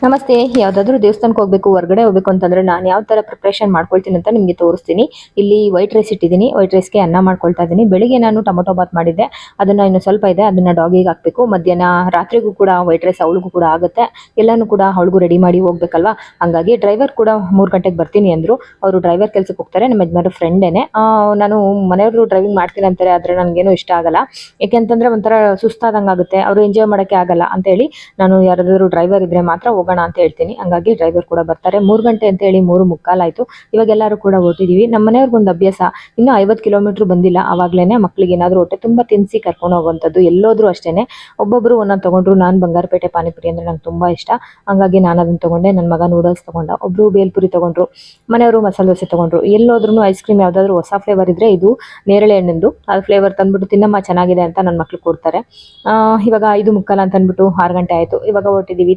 ನಮಸ್ತೆ. ಯಾವ್ದಾದ್ರು ದೇವಸ್ಥಾನಕ್ಕೆ ಹೋಗ್ಬೇಕು, ಹೊರಗಡೆ ಹೋಗ್ಬೇಕು ಅಂತಂದ್ರೆ ನಾನು ಯಾವ ತರ ಪ್ರಿಪರೇಷನ್ ಮಾಡ್ಕೊಳ್ತೀನಿ ಅಂತ ನಿಮಗೆ ತೋರಿಸ್ತೀನಿ. ಇಲ್ಲಿ ವೈಟ್ ರೈಸ್ ಇಟ್ಟಿದ್ದೀನಿ. ವೈಟ್ ರೈಸ್ಗೆ ಅನ್ನ ಮಾಡ್ಕೊಳ್ತಾ ಇದ್ದೀನಿ. ಬೆಳಿಗ್ಗೆ ನಾನು ಟೊಮೊಟೊ ಬಾತ್ ಮಾಡಿದ್ದೆ, ಅದನ್ನ ಇನ್ನು ಸ್ವಲ್ಪ ಇದೆ, ಅದನ್ನ ಡಾಗಿಗೆ ಹಾಕ್ಬೇಕು. ಮಧ್ಯಾಹ್ನ ರಾತ್ರಿಗೂ ಕೂಡ ವೈಟ್ ರೈಸ್ ಅವಳಿಗೂ ಕೂಡ ಆಗುತ್ತೆ. ಎಲ್ಲಾನು ಕೂಡ ಅವಳಿಗೂ ರೆಡಿ ಮಾಡಿ ಹೋಗ್ಬೇಕಲ್ವಾ. ಹಂಗಾಗಿ ಡ್ರೈವರ್ ಕೂಡ 3 ಗಂಟೆಗೆ ಬರ್ತೀನಿ ಅಂದ್ರು. ಅವರು ಡ್ರೈವರ್ ಕೆಲ್ಸಕ್ಕೆ ಹೋಗ್ತಾರೆ, ನಮ್ಮ ಯಜಮಾನ್ರ ಫ್ರೆಂಡೇನೆ. ನಾನು ಮನೆಯವರು ಡ್ರೈವಿಂಗ್ ಮಾಡ್ತೀನಿ ಅಂತಾರೆ, ಆದ್ರೆ ನನಗೇನು ಇಷ್ಟ ಆಗಲ್ಲ. ಯಾಕೆಂತಂದ್ರೆ ಒಂಥರ ಸುಸ್ತಾದಂಗೆ ಆಗುತ್ತೆ, ಅವರು ಎಂಜಾಯ್ ಮಾಡೋಕ್ಕೆ ಆಗಲ್ಲ ಅಂತ ಹೇಳಿ ನಾನು ಯಾರಾದರೂ ಡ್ರೈವರ್ ಇದ್ರೆ ಮಾತ್ರ ಹೋಗೋಣ ಅಂತ ಹೇಳ್ತೀನಿ. ಹಂಗಾಗಿ ಡ್ರೈವರ್ ಕೂಡ ಬರ್ತಾರೆ. 3 ಗಂಟೆ ಅಂತ ಹೇಳಿ 3:45 ಆಯ್ತು. ಇವಾಗ ಎಲ್ಲರೂ ಕೂಡ ಹೊರಟಿದೀವಿ. ನಮ್ಮ ಮನೆಯವ್ರಿಗೆ ಒಂದು ಅಭ್ಯಾಸ, ಇನ್ನೂ 50 ಕಿಲೋಮೀಟರ್ ಬಂದಿಲ್ಲ ಅವಾಗ್ಲೇನೆ ಮಕ್ಕಳಿಗೆ ಏನಾದ್ರು ಹೊಟ್ಟೆ ತುಂಬಾ ತಿನ್ಸಿ ಕರ್ಕೊಂಡು ಹೋಗುವಂಥದ್ದು. ಎಲ್ಲೋದ್ರು ಅಷ್ಟೇನೆ. ಒಬ್ಬೊಬ್ರು ಒಂದೊಂದು ತಗೊಂಡ್ರು. ನಾನು ಬಂಗಾರಪೇಟೆ ಪಾನಿಪುರಿ ಅಂದ್ರೆ ನಂಗೆ ತುಂಬಾ ಇಷ್ಟ. ಹಂಗಾಗಿ ನಾನು ಅದನ್ನ ತಗೊಂಡೆ. ನನ್ನ ಮಗ ನೂಡಲ್ಸ್ ತಗೊಂಡ, ಒಬ್ರು ಬೇಲ್ಪುರಿ ತಗೊಂಡ್ರು, ಮನೆಯವರು ಮಸಾಲೆ ದೋಸೆ ತಗೊಂಡ್ರು. ಎಲ್ಲೋದ್ರೂ ಐಸ್ ಕ್ರೀಮ್ ಯಾವ್ದಾದ್ರು ಹೊಸ ಫ್ಲೇವರ್ ಇದ್ರೆ ಇದು ನೇರಳೆ ಹಣ್ಣಿಂದು ಆ ಫ್ಲೇವರ್ ತಂದ್ಬಿಟ್ಟು ತಿನ್ನಮ್ಮ ಚೆನ್ನಾಗಿದೆ ಅಂತ ನನ್ನ ಮಕ್ಳು ಕೊಡ್ತಾರೆ. ಇವಾಗ 5:45 ಅಂತ ಅಂದ್ಬಿಟ್ಟು 6 ಗಂಟೆ ಆಯ್ತು. ಇವಾಗ ಹೊರಟಿದೀವಿ.